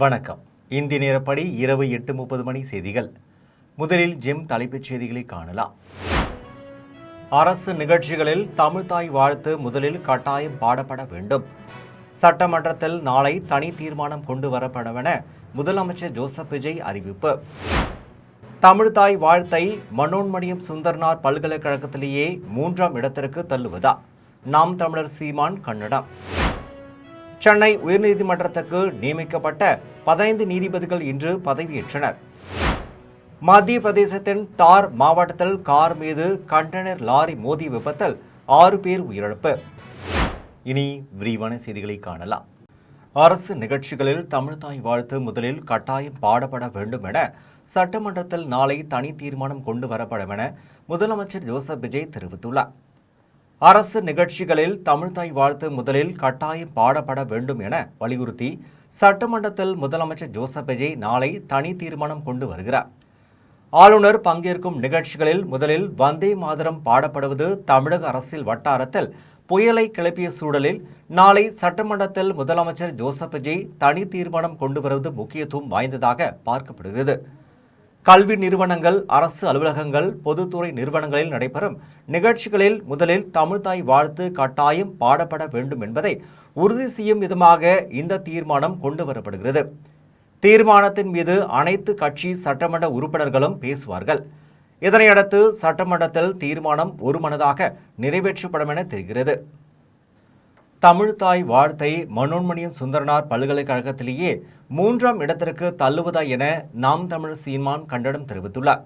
வணக்கம். இந்திய நேரப்படி இரவு 8:30 மணி செய்திகள். முதலில் ஜெம் தலைப்புச் செய்திகளை காணலாம். அரசு நிகழ்ச்சிகளில் தமிழ்தாய் வாழ்த்து முதலில் கட்டாயம் பாடப்பட வேண்டும். சட்டமன்றத்தில் நாளை தனி தீர்மானம் கொண்டு வரப்படும் என முதலமைச்சர் ஜோசப் விஜய் அறிவிப்பு. தமிழ்தாய் வாழ்த்தை மனோன்மணியம் சுந்தரனார் பல்கலைக்கழகத்திலேயே 3ஆம் இடத்திற்கு தள்ளுவதா? நாம் தமிழர் சீமான் கன்னடம். சென்னை உயர்நீதிமன்றத்துக்கு நியமிக்கப்பட்ட 15 நீதிபதிகள் இன்று பதவியேற்றனர். மத்திய பிரதேசத்தின் தார் மாவட்டத்தில் கார் மீது கண்டெய்னர் லாரி மோதிய விபத்தில் 6 பேர் உயிரிழப்பு. இனி விரிவான செய்திகளை காணலாம். அரசு நிகழ்ச்சிகளில் தமிழ்தாய் வாழ்த்து முதலில் கட்டாயம் பாடப்பட வேண்டும் என சட்டமன்றத்தில் நாளை தனி தீர்மானம் கொண்டு வரப்படும் என முதலமைச்சர் ஜோசப் விஜய் தெரிவித்துள்ளார். அரசு நிகழ்ச்சிகளில் தமிழ்தாய் வாழ்த்து முதலில் கட்டாயம் பாடப்பட வேண்டும் என வலியுறுத்தி சட்டமன்றத்தில் முதலமைச்சர் ஜோசப் விஜய் நாளை தனி தீர்மானம் கொண்டு வருகிறார். ஆளுநர் பங்கேற்கும் நிகழ்ச்சிகளில் முதலில் வந்தே மாதரம் பாடப்படுவது தமிழக அரசியல் வட்டாரத்தில் புயலை கிளப்பிய சூழலில் நாளை சட்டமன்றத்தில் முதலமைச்சர் ஜோசப் விஜய் தனி தீர்மானம் கொண்டு வருவது முக்கியத்துவம் வாய்ந்ததாக பார்க்கப்படுகிறது. கல்வி நிறுவனங்கள், அரசு அலுவலகங்கள், பொதுத்துறை நிறுவனங்களில் நடைபெறும் நிகழ்ச்சிகளில் முதலில் தமிழ்தாய் வாழ்த்து கட்டாயம் பாடப்பட வேண்டும் என்பதை உறுதி செய்யும் விதமாக இந்த தீர்மானம் கொண்டு வரப்படுகிறது. தீர்மானத்தின் மீது அனைத்து கட்சி சட்டமன்ற உறுப்பினர்களும் பேசுவார்கள். இதனையடுத்து சட்டமன்றத்தில் தீர்மானம் ஒருமனதாக நிறைவேற்றப்படும் என தெரிகிறது. தமிழ்தாய் வாழ்த்தை மனோன்மணியம் சுந்தரனார் பல்கலைக்கழகத்திலேயே 3ஆம் இடத்திற்கு தள்ளுவதா என நாம் தமிழர் சீமான் கண்டனம் தெரிவித்துள்ளார்.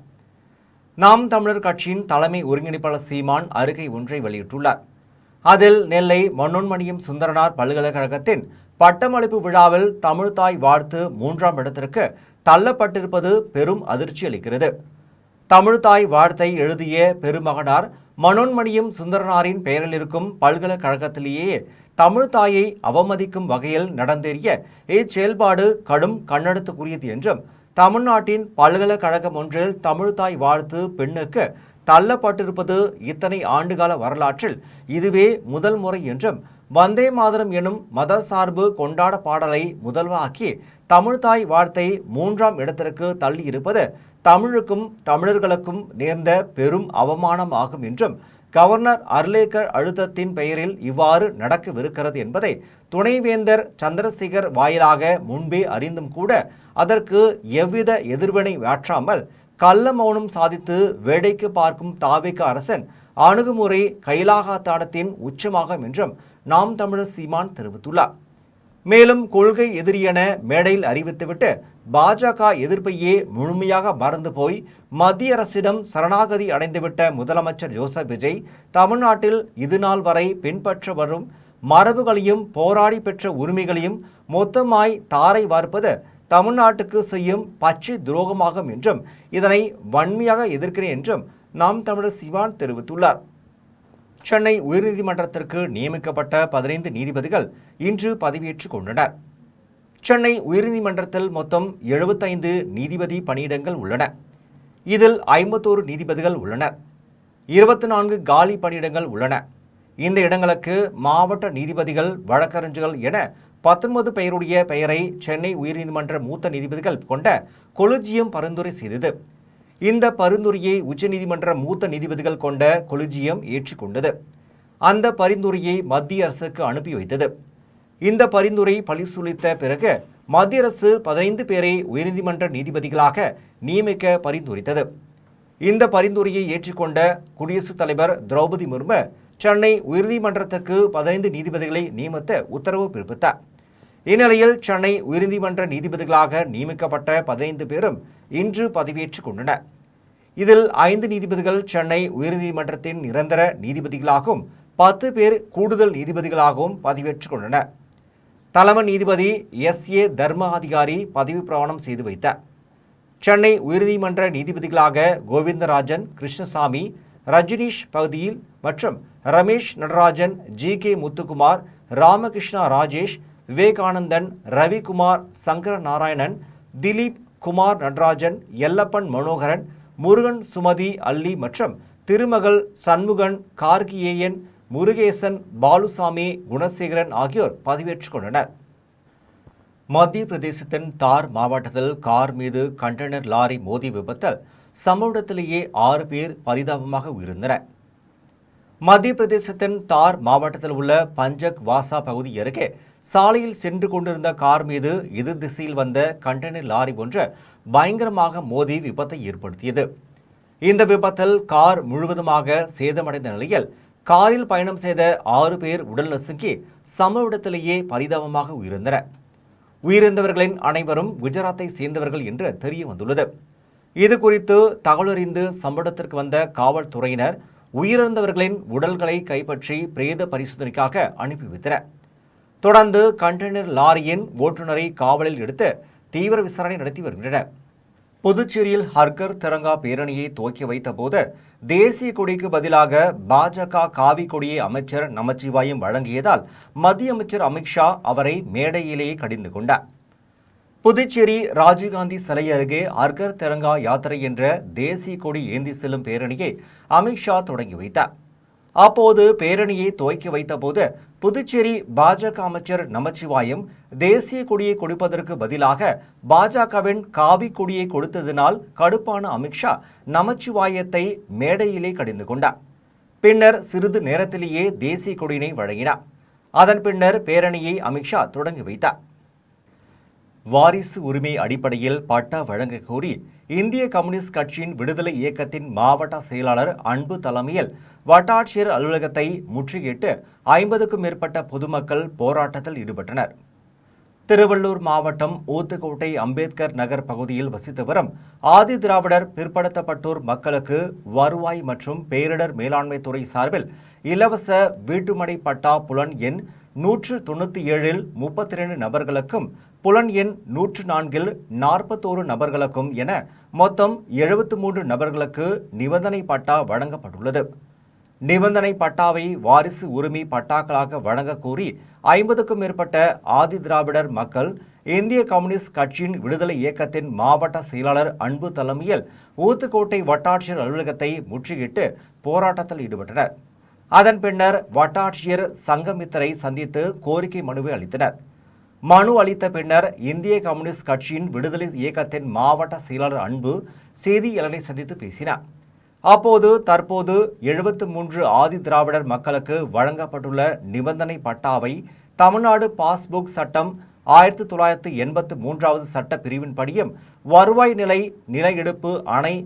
நாம் தமிழர் கட்சியின் தலைமை ஒருங்கிணைப்பாளர் சீமான் அறிக்கை ஒன்றை வெளியிட்டுள்ளார். அதில் நெல்லை மனோன்மணியம் சுந்தரனார் பல்கலைக்கழகத்தின் பட்டமளிப்பு விழாவில் தமிழ்தாய் வாழ்த்து 3ஆம் இடத்திற்கு தள்ளப்பட்டிருப்பது பெரும் அதிர்ச்சி அளிக்கிறது. தமிழ்தாய் வாழ்த்தை எழுதிய பெருமகனார் மனோன்மணியம் சுந்தரனாரின் பெயரில் இருக்கும் பல்கலைக்கழகத்திலேயே தமிழ்தாயை அவமதிக்கும் வகையில் நடந்தேறிய இச்செயல்பாடு கடும் கண்டனத்துக்குரியது என்றும், தமிழ்நாட்டின் பல்கலைக்கழகம் ஒன்றில் தமிழ்தாய் வாழ்த்து பெண்ணுக்கு தள்ளப்பட்டிருப்பது இத்தனை ஆண்டுகால வரலாற்றில் இதுவே முதல் முறை என்றும், வந்தே மாதரம் எனும் மதசார்பு கொண்டாட பாடலை முதல்வாக்கி தமிழ்தாய் வாழ்த்தை 3ஆம் இடத்திற்கு தள்ளியிருப்பது தமிழுக்கும் தமிழர்களுக்கும் நேர்ந்த பெரும் அவமானம் ஆகும் என்றும், கவர்னர் அர்லேக்கர் அழுத்தத்தின் பெயரில் இவ்வாறு நடக்கவிருக்கிறது என்பதை துணைவேந்தர் சந்திரசேகர் வாயிலாக முன்பே அறிந்தும் கூட அதற்கு எவ்வித எதிர்வினை ஆற்றாமல் கள்ள மௌனம் சாதித்து வேடிக்கை பார்க்கும் தாவேக அரசன் அணுகுமுறை கைலாகத்தாடத்தின் உச்சமாகும் என்றும் நாம் தமிழர் சீமான் தெரிவித்துள்ளார். மேலும் கொள்கை எதிரியென மேடையில் அறிவித்துவிட்டு பாஜக எதிர்ப்பையே முழுமையாக மறந்து போய் மத்திய அரசிடம் சரணாகதி அடைந்துவிட்ட முதலமைச்சர் ஜோசப் விஜய் தமிழ்நாட்டில் இதுநாள் வரை பின்பற்ற வரும் மரபுகளையும் போராடி பெற்ற உரிமைகளையும் மொத்தமாய் தாரை வார்ப்பது தமிழ்நாட்டுக்கு செய்யும் பச்சை துரோகமாகும் என்றும், இதனை வன்மையாக எதிர்க்கிறேன் என்றும் நாம் தமிழர் சீமான் தெரிவித்துள்ளார். சென்னை உயர்நீதிமன்றத்திற்கு நியமிக்கப்பட்ட 15 நீதிபதிகள் இன்று பதவியேற்றுக் கொண்டனர். சென்னை உயர்நீதிமன்றத்தில் மொத்தம் 75 நீதிபதி பணியிடங்கள் உள்ளன. இதில் 51 நீதிபதிகள் உள்ளனர். 24 காலி பணியிடங்கள் உள்ளன. இந்த இடங்களுக்கு மாவட்ட நீதிபதிகள், வழக்கறிஞர்கள் என 19 பேருடைய பெயரை சென்னை உயர்நீதிமன்ற மூத்த நீதிபதிகள் கொண்ட கொலிஜியம் பரிந்துரை செய்தது. இந்த பரிந்துரையை உச்சநீதிமன்ற மூத்த நீதிபதிகள் கொண்ட கொலிஜியம் ஏற்றுக்கொண்டது. அந்த பரிந்துரையை மத்திய அரசுக்கு அனுப்பி வைத்தது. இந்த பரிந்துரை பரிசீலித்த பிறகு மத்திய அரசு 15 பேரை உயர்நீதிமன்ற நீதிபதிகளாக நியமிக்க பரிந்துரைத்தது. இந்த பரிந்துரையை ஏற்றுக்கொண்ட குடியரசுத் தலைவர் திரௌபதி முர்மு சென்னை உயர்நீதிமன்றத்திற்கு 15 நீதிபதிகளை நியமித்து உத்தரவு பிறப்பித்தார். இந்நிலையில் சென்னை உயர்நீதிமன்ற நீதிபதிகளாக நியமிக்கப்பட்ட 15 பேரும் இன்று பதவியேற்றுக் கொண்டனர். இதில் 5 நீதிபதிகள் சென்னை உயர்நீதிமன்றத்தின் நிரந்தர நீதிபதிகளாகவும் 10 பேர் கூடுதல் நீதிபதிகளாகவும் பதவியேற்றுக் கொண்டனர். தலைமை நீதிபதி S.A. தர்ம அதிகாரி பதவி பிரமாணம் செய்து வைத்தார். சென்னை உயர்நீதிமன்ற நீதிபதிகளாக கோவிந்தராஜன், கிருஷ்ணசாமி, ரஜினீஷ் பகுதியில் மற்றும் ரமேஷ் நடராஜன், G.K. முத்துக்குமார், ராமகிருஷ்ணா ராஜேஷ், விவேகானந்தன், ரவிக்குமார், சங்கர நாராயணன், திலீப் குமார் நடராஜன், எல்லப்பன் மனோகரன், முருகன் சுமதி அல்லி மற்றும் திருமகள் சண்முகன், கார்கியேயன், முருகேசன், பாலுசாமி, குணசேகரன் ஆகியோர் பதவியேற்றுக் கொண்டனர். மத்திய பிரதேசத்தின் தார் மாவட்டத்தில் கார் மீது கண்டெய்னர் லாரி மோதி விபத்தில் சம்பவ இடத்திலேயே 6 பேர் பரிதாபமாக உயிரிழந்தனர். மத்திய பிரதேசத்தின் தார் மாவட்டத்தில் உள்ள பஞ்சக் வாசா பகுதி அருகே சாலையில் சென்று கொண்டிருந்த கார் மீது எதிர் திசையில் வந்த கண்டெய்னர் லாரி ஒன்று பயங்கரமாக மோதி விபத்தை ஏற்படுத்தியது. இந்த விபத்தில் கார் முழுவதுமாக சேதமடைந்த நிலையில் காரில் பயணம் செய்த 6 பேர் உடல் நசுங்கி சம்பவ இடத்திலேயே பரிதாபமாக உயிரிழந்தனர். உயிரிழந்தவர்களின் அனைவரும் குஜராத்தை சேர்ந்தவர்கள் என்று தெரிய வந்துள்ளது. இது குறித்து தகவலறிந்து சம்பவத்திற்கு வந்த காவல்துறையினர் உயிரிழந்தவர்களின் உடல்களை கைப்பற்றி பிரேத பரிசோதனைக்காக அனுப்பி வைத்தனர். தொடர்ந்து கண்டெய்னர் லாரியின் ஓட்டுநரை காவலில் எடுத்து தீவிர விசாரணை நடத்தி வருகின்றனர். புதுச்சேரியில் ஹர்கர் திரங்கா பேரணியை துவக்கி வைத்தபோது தேசிய கொடிக்கு பதிலாக பாஜக காவி கொடியை அமைச்சர் நமச்சிவாயம் வழங்கியதால் மத்திய அமைச்சர் அமித்ஷா அவரை மேடையிலேயே கடிந்து கொண்டார். புதுச்சேரி ராஜீவ்காந்தி சிலை அருகே ஹர்கர் திரங்கா யாத்திரை என்ற தேசிய கொடி ஏந்தி செல்லும் பேரணியை அமித்ஷா தொடங்கி வைத்தார். அப்போது பேரணியை துவக்கி வைத்தபோது புதுச்சேரி பாஜக அமைச்சர் நமச்சிவாயம் தேசிய கொடியை கொடுப்பதற்கு பதிலாக பாஜகவின் காவி கொடியை கொடுத்ததினால் கடுப்பான அமித்ஷா நமச்சிவாயத்தை மேடையிலே கடிந்து கொண்டார். பின்னர் சிறிது நேரத்திலேயே தேசிய கொடியினை வழங்கினார். அதன் பின்னர் பேரணியை அமித்ஷா தொடங்கி வைத்தார். வாரிசு உரிமை அடிப்படையில் பட்டா வழங்க கோரி இந்திய கம்யூனிஸ்ட் கட்சியின் விடுதலை இயக்கத்தின் மாவட்ட செயலாளர் அன்பு தலைமையில் வட்டாட்சியர் அலுவலகத்தை முற்றுகையிட்டு 50க்கும் மேற்பட்ட பொதுமக்கள் போராட்டத்தில் ஈடுபட்டனர். திருவள்ளூர் மாவட்டம் ஊத்துக்கோட்டை அம்பேத்கர் நகர் பகுதியில் வசித்து வரும் ஆதி திராவிடர் பிற்படுத்தப்பட்டோர் மக்களுக்கு வருவாய் மற்றும் பேரிடர் மேலாண்மை துறை சார்பில் இலவச வீட்டுமனை பட்டா புலன் எண் 197 32 நபர்களுக்கும் புலன் எண் 104 41 நபர்களுக்கும் என மொத்தம் 73 நபர்களுக்கு நிபந்தனை பட்டா வழங்கப்பட்டுள்ளது. நிபந்தனை பட்டாவை வாரிசு உரிமை பட்டாக்களாக வழங்க கோரி 50க்கும் மேற்பட்ட ஆதி திராவிடர் மக்கள் இந்திய கம்யூனிஸ்ட் கட்சியின் விடுதலை இயக்கத்தின் மாவட்ட செயலாளர் அன்பு தலைமையில் ஊத்துக்கோட்டை வட்டாட்சியர் அலுவலகத்தை முற்றுகையிட்டு போராட்டத்தில் ஈடுபட்டனர். அதன் பின்னர் வட்டாட்சியர் சங்கமித்தரை சந்தித்து கோரிக்கை மனுவை அளித்தனர். மனு அளித்த பின்னர் இந்திய கம்யூனிஸ்ட் கட்சியின் விடுதலை இயக்கத்தின் மாவட்ட செயலாளர் அன்பு செய்தியாளரை சந்தித்து பேசினார். அப்போது தற்போது 73 ஆதி திராவிடர் மக்களுக்கு வழங்கப்பட்டுள்ள நிபந்தனை பட்டாவை தமிழ்நாடு பாஸ்புக் சட்டம் 1983வது சட்ட பிரிவின்படியும் வருவாய் நில எடுப்பு அணை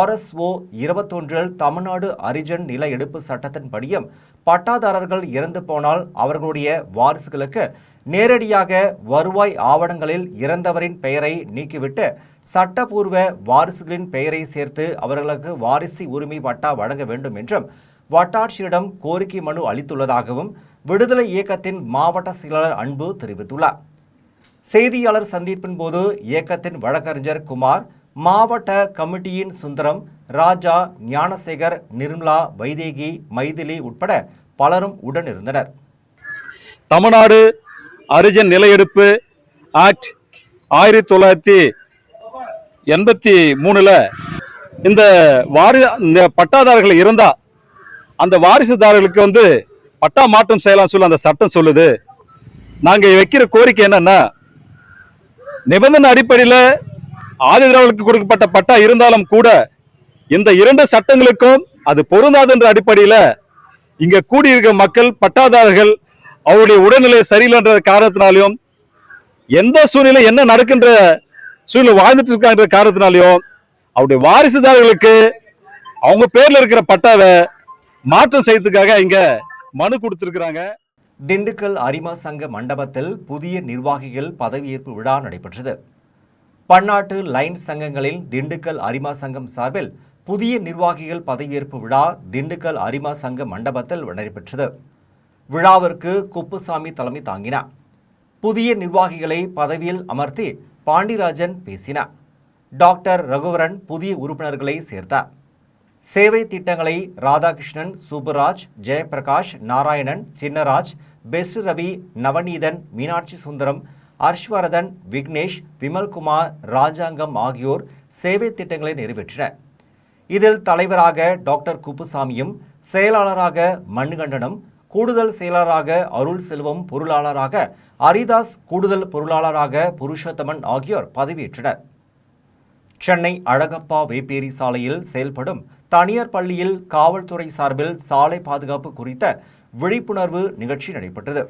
RSO 21 தமிழ்நாடு அரிஜன் நில எடுப்பு சட்டத்தின்படியும் பட்டாதாரர்கள் இறந்து போனால் அவர்களுடைய வாரிசுகளுக்கு நேரடியாக வருவாய் ஆவணங்களில் இறந்தவரின் பெயரை நீக்கிவிட்டு சட்டப்பூர்வ வாரிசுகளின் பெயரை சேர்த்து அவர்களுக்கு வாரிசு உரிமை பட்டா வழங்க வேண்டும் என்றும் வட்டாட்சியரிடம் கோரிக்கை மனு அளித்துள்ளதாகவும் விடுதலை இயக்கத்தின் மாவட்ட செயலாளர் அன்பு தெரிவித்துள்ளார். செய்தியாளர் சந்திப்பின் போது இயக்கத்தின் வழக்கறிஞர் குமார், மாவட்ட கமிட்டியின் சுந்தரம், ராஜா, ஞானசேகர், நிர்மலா, வைதேகி, மைதிலி உட்பட பலரும் உடனிருந்தனர். தமிழ்நாடு அரிஜன் நில எடுப்பு ஆக்ட் 1983 இந்த பட்டாதாரர்கள் இருந்தா அந்த வாரிசுதாரர்களுக்கு பட்டா மாற்றம் செய்யலாம் சொல்லி அந்த சட்டம் சொல்லுது. நாங்க வைக்கிற கோரிக்கை என்னன்னா, நிபந்தனை அடிப்படையில் ஆதி திராவிடர்களுக்கு கொடுக்கப்பட்ட பட்டா இருந்தாலும் கூட இந்த 2 சட்டங்களுக்கும் அது பொருந்தாது என்ற அடிப்படையில் இங்க கூடியிருக்க மக்கள் பட்டாதாரர்கள் அவருடைய உடல்நிலை சரியில்லைன்ற காரணத்தினாலையும் எந்த சூழ்நிலை என்ன நடக்கின்ற சூழ்நிலை வாழ்ந்துட்டு இருக்கான்ற காரணத்தினாலையும் அவருடைய வாரிசுதாரர்களுக்கு அவங்க பேர்ல இருக்கிற பட்டாவை மாற்றம் செய்யறதுக்காக இங்க மனு கொடுத்திருக்கிறாங்க. திண்டுக்கல் அரிமா சங்க மண்டபத்தில் புதிய நிர்வாகிகள் பதவியேற்பு விழா நடைபெற்றது. பன்னாட்டு லைன் சங்கங்களில் திண்டுக்கல் அரிமா சங்கம் சார்பில் புதிய நிர்வாகிகள் பதவியேற்பு விழா திண்டுக்கல் அரிமா சங்க மண்டபத்தில் நடைபெற்றது. விழாவிற்கு குப்புசாமி தலைமை தாங்கினார். புதிய நிர்வாகிகளை பதவியில் அமர்த்தி பாண்டிராஜன் பேசினார். டாக்டர் ரகுவரன் புதிய உறுப்பினர்களை சேர்த்தார். சேவை திட்டங்களை ராதாகிருஷ்ணன், சுப்புராஜ், ஜெயபிரகாஷ், நாராயணன், சின்னராஜ், பெஸ்ட் ரவி, நவநீதன், மீனாட்சி சுந்தரம், ஹர்ஷ்வர்தன், விக்னேஷ், விமல்குமார், ராஜாங்கம் ஆகியோர் சேவை திட்டங்களை நிறைவேற்றினர். இதில் தலைவராக டாக்டர் குப்புசாமியும், செயலாளராக மண்கண்டனும், கூடுதல் செயலாளராக அருள் செல்வம், பொருளாளராக ஹரிதாஸ், கூடுதல் பொருளாளராக புருஷோத்தமன் ஆகியோர் பதவியேற்றனர். சென்னை அழகப்பா வேப்பேரி சாலையில் செயல்படும் தனியார் பள்ளியில் காவல்துறை சார்பில் சாலை பாதுகாப்பு குறித்த விழிப்புணர்வு நிகழ்ச்சி நடைபெற்றது.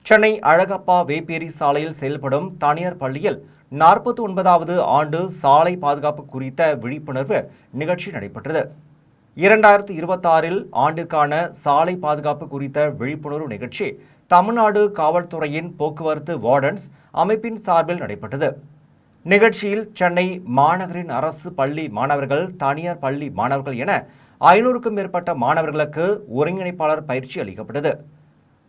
சென்னை அழகப்பா வேப்பேரி சாலையில் செயல்படும் தனியார் பள்ளியில் 49வது ஆண்டு சாலை பாதுகாப்பு குறித்த விழிப்புணர்வு நிகழ்ச்சி நடைபெற்றது. 2026 ஆண்டிற்கான சாலை பாதுகாப்பு குறித்த விழிப்புணர்வு நிகழ்ச்சி தமிழ்நாடு காவல்துறையின் போக்குவரத்து வார்டன்ஸ் அமைப்பின் சார்பில் நடைபெற்றது. நிகழ்ச்சியில் சென்னை மாநகரின் அரசு பள்ளி மாணவர்கள், தனியார் பள்ளி மாணவர்கள் என 500க்கும் மேற்பட்ட மாணவர்களுக்கு ஒருங்கிணைப்பாளர் பயிற்சி அளிக்கப்பட்டது.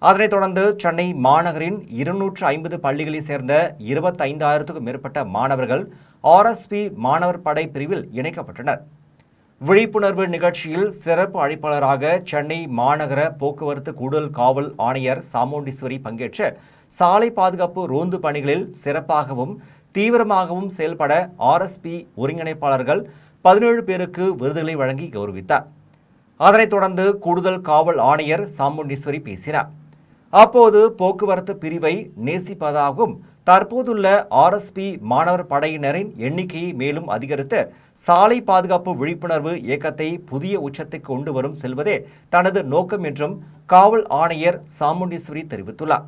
அதனைத் தொடர்ந்து சென்னை மாநகரின் 250 பள்ளிகளைச் சேர்ந்த 25,000க்கும் மேற்பட்ட மாணவர்கள் RSP மாணவர் படை பிரிவில் இணைக்கப்பட்டனர். விழிப்புணர்வு நிகழ்ச்சியில் சிறப்பு அழைப்பாளராக சென்னை மாநகர போக்குவரத்து கூடுதல் காவல் ஆணையர் சாமுண்டீஸ்வரி பங்கேற்று சாலை பாதுகாப்பு ரோந்து பணிகளில் சிறப்பாகவும் தீவிரமாகவும் செயல்பட RSP ஒருங்கிணைப்பாளர்கள் 17 பேருக்கு விருதுகளை வழங்கி கௌரவித்தார். அதனைத் தொடர்ந்து கூடுதல் காவல் ஆணையர் சாமுண்டீஸ்வரி பேசினார். அப்போது போக்குவரத்து பிரிவை நேசிப்பதாகவும் தற்போதுள்ள RSP மாணவர் படையினரின் எண்ணிக்கையை மேலும் அதிகரித்து சாலை பாதுகாப்பு விழிப்புணர்வு இயக்கத்தை புதிய உச்சத்துக்கு கொண்டு வரும் செல்வதே தனது நோக்கம் என்றும் காவல் ஆணையர் சாமுண்டீஸ்வரி தெரிவித்துள்ளார்.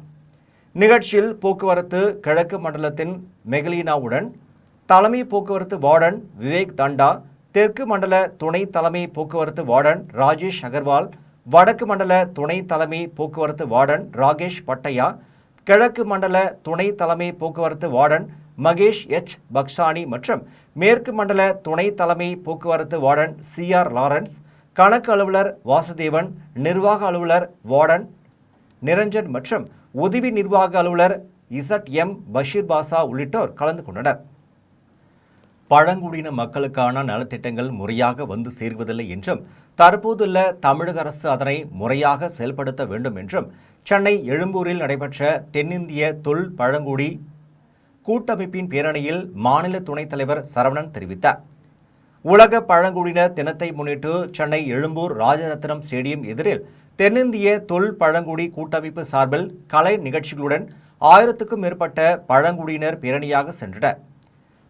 நிகழ்ச்சியில் போக்குவரத்து கிழக்கு மண்டலத்தின் மெகலீனாவுடன் தலைமை போக்குவரத்து வார்டன் விவேக் தண்டா, தெற்கு மண்டல துணை தலைமை போக்குவரத்து வார்டன் ராஜேஷ் அகர்வால், வடக்கு மண்டல துணை தலைமை போக்குவரத்து வார்டன் ராகேஷ் பட்டையா, கிழக்கு மண்டல துணை தலைமை போக்குவரத்து வார்டன் மகேஷ் H. பக்ஷானி மற்றும் மேற்கு மண்டல துணை தலைமை போக்குவரத்து வார்டன் CR. லாரன்ஸ், கணக்கு அலுவலர் வாசுதேவன், நிர்வாக அலுவலர் வார்டன் நிரஞ்சன் மற்றும் உதவி நிர்வாக அலுவலர் ZM. பஷீர் பாஷா உள்ளிட்டோர் கலந்து கொண்டனர். பழங்குடியின மக்களுக்கான நலத்திட்டங்கள் முறையாக வந்து சேர்வதில்லை என்றும் தற்போதுள்ள தமிழக அரசு அதனை முறையாக செயல்படுத்த வேண்டும் என்றும் சென்னை எழும்பூரில் நடைபெற்ற தென்னிந்திய தொல் பழங்குடி கூட்டமைப்பின் பேரணியில் மாநில துணைத் தலைவர் சரவணன் தெரிவித்தார். உலக பழங்குடியினர் தினத்தை முன்னிட்டு சென்னை எழும்பூர் ராஜரத்னம் ஸ்டேடியம் எதிரில் தென்னிந்திய தொல் பழங்குடி கூட்டமைப்பு சார்பில் கலை நிகழ்ச்சிகளுடன் 1000க்கும் மேற்பட்ட பழங்குடியினர் பேரணியாக சென்றனர்.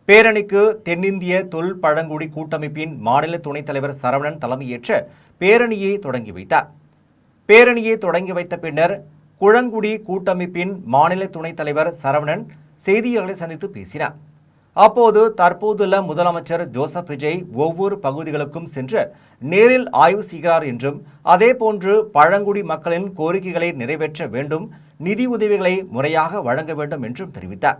பேரணிக்கு தென்னிந்திய தொல் பழங்குடி கூட்டமைப்பின் மாநில துணைத் தலைவர் சரவணன் தலைமையேற்று பேரணியை தொடங்கி வைத்தார். பேரணியை தொடங்கி வைத்த பின்னர் குழங்குடி கூட்டமைப்பின் மாநில துணைத் தலைவர் சரவணன் செய்தியாளர்களை சந்தித்து பேசினார். அப்போது தற்போதுள்ள முதலமைச்சர் ஜோசப் விஜய் ஒவ்வொரு பகுதிகளுக்கும் சென்று நேரில் ஆய்வு செய்கிறார் என்றும், அதேபோன்று பழங்குடி மக்களின் கோரிக்கைகளை நிறைவேற்ற வேண்டும், நிதி உதவிகளை முறையாக வழங்க வேண்டும் என்றும் தெரிவித்தார்.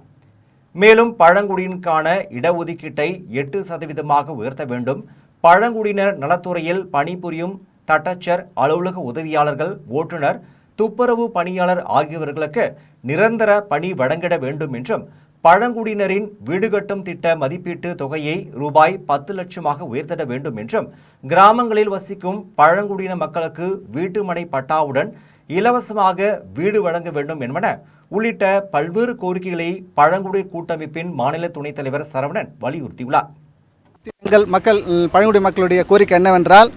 மேலும் பழங்குடியினருக்கான இடஒதுக்கீட்டை 8% உயர்த்த வேண்டும், பழங்குடியினர் நலத்துறையில் பணிபுரியும் தட்டச்சர், அலுவலக உதவியாளர்கள், ஓட்டுநர், துப்புரவு பணியாளர் ஆகியவர்களுக்கு நிரந்தர பணி வழங்கிட வேண்டும் என்றும், பழங்குடியினரின் வீடு கட்டும் திட்ட மதிப்பீட்டு தொகையை ரூபாய் 10 லட்சமாக உயர்த்திட வேண்டும் என்றும், கிராமங்களில் வசிக்கும் பழங்குடியின மக்களுக்கு வீட்டுமனை பட்டாவுடன் இலவசமாக வீடு வழங்க வேண்டும் என்பன உள்ளிட்ட பல்வேறு கோரிக்கைகளை பழங்குடி கூட்டமைப்பின் மாநில துணைத் தலைவர் சரவணன் வலியுறுத்தியுள்ளார். எங்கள் மக்கள் பழங்குடி மக்களுடைய கோரிக்கை என்னவென்றால்,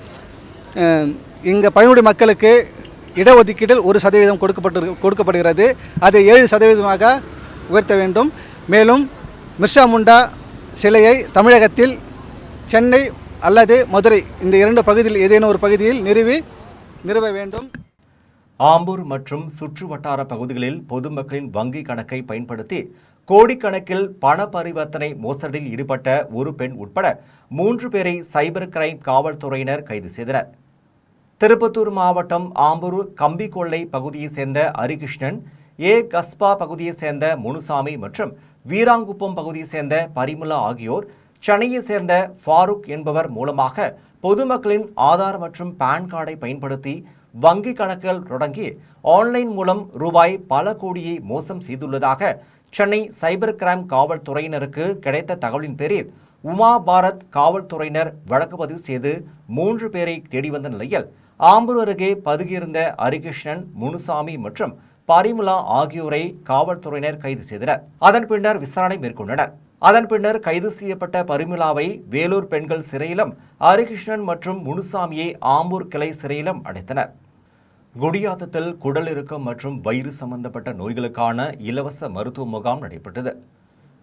இங்கே பழங்குடி மக்களுக்கு இடஒதுக்கீட்டில் 1% கொடுக்கப்படுகிறது. அதை 7% உயர்த்த வேண்டும். மேலும் மிர்சா முண்டா சிலையை தமிழகத்தில் சென்னை அல்லது மதுரை இந்த 2 பகுதியில் ஏதேனும் ஒரு பகுதியில் நிறுவ வேண்டும். ஆம்பூர் மற்றும் சுற்று வட்டார பகுதிகளில் பொதுமக்களின் வங்கி கணக்கை பயன்படுத்தி கோடிக்கணக்கில் பண பரிவர்த்தனை மோசடியில் ஈடுபட்ட ஒரு பெண் உட்பட 3 பேரை சைபர் கிரைம் காவல்துறையினர் கைது செய்தனர். திருப்பத்தூர் மாவட்டம் ஆம்பூர் கம்பிக்கொள்ளை பகுதியைச் சேர்ந்த ஹரிகிருஷ்ணன், கஸ்பா பகுதியைச் சேர்ந்த முனுசாமி மற்றும் வீராங்குப்பம் பகுதியைச் சேர்ந்த பரிமுலா ஆகியோர் சென்னையைச் சேர்ந்த ஃபாரூக் என்பவர் மூலமாக பொதுமக்களின் ஆதார் மற்றும் பான் கார்டை பயன்படுத்தி வங்கி கணக்குகள் தொடங்கி ஆன்லைன் மூலம் ரூபாய் பல கோடியை மோசம் செய்துள்ளதாக சென்னை சைபர் கிரைம் காவல்துறையினருக்கு கிடைத்த தகவலின் பேரில் உமா பாரத் காவல்துறையினர் வழக்கு பதிவு செய்து 3 பேரை தேடி வந்த நிலையில் ஆம்பூர் அருகே பதுகியிருந்த ஹரிகிருஷ்ணன், முனுசாமி மற்றும் பரிமுலா ஆகியோரை காவல்துறையினர் கைது செய்தனர். அதன் பின்னர் விசாரணை மேற்கொண்டனர். அதன் பின்னர் கைது செய்யப்பட்ட பரிமுலாவை வேலூர் பெண்கள் சிறையிலும், ஹரிகிருஷ்ணன் மற்றும் முனுசாமியை ஆம்பூர் கிளை சிறையிலும் அடைத்தனர். குடியாத்தத்தில் குடல் இறுக்கம் மற்றும் வயிறு சம்பந்தப்பட்ட நோய்களுக்கான இலவச மருத்துவ முகாம் நடைபெற்றது.